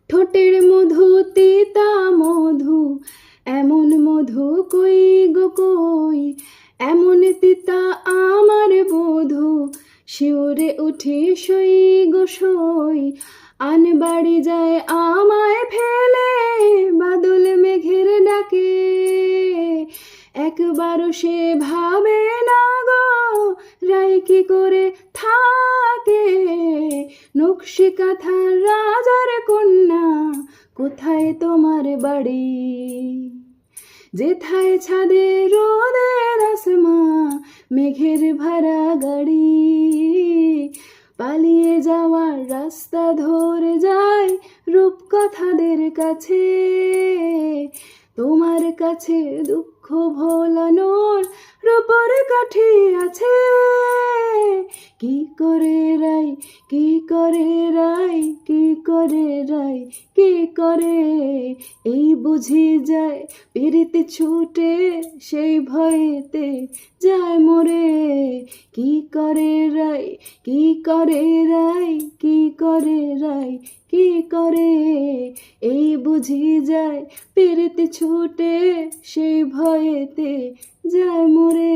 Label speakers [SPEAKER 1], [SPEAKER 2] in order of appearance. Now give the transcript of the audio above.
[SPEAKER 1] ঠোঁটের মধু তিতা মধু, এমন মধু কই গো কই, এমন তিতা আমার বধূ, শিউরে উঠি সই গো সই। আন বাড়ি যায় আমায় ফেলে বাদল মেঘের ডাকে, একবারও সে ভাবে না গো রাই কি করে থাকে। নকশি কাঁথার রাজার কন্যা, কোথায় তোমার বাড়ি? যেথায় ছাদে রোদের আসমা, মেঘের ভাড়া গাড়ি। পালিয়ে যাওয়ার রাস্তা ধরে যায় রূপকথাদের কাছে, তোমার কাছে দুঃখ ভোলানোর রূপর কাঠি আছে। কি করে রাই, কি করে রাই, কি করে রাই, কি করে, এই বুঝি যায় পিরিতি ছুটে সেই ভয়েতে যায় মরে। কি করে রাই, কি করে রাই, কি করে রাই, কি করে, এই বুঝি যায় পিরিতি ছুটে সেই ভয়েতে যায় মরে।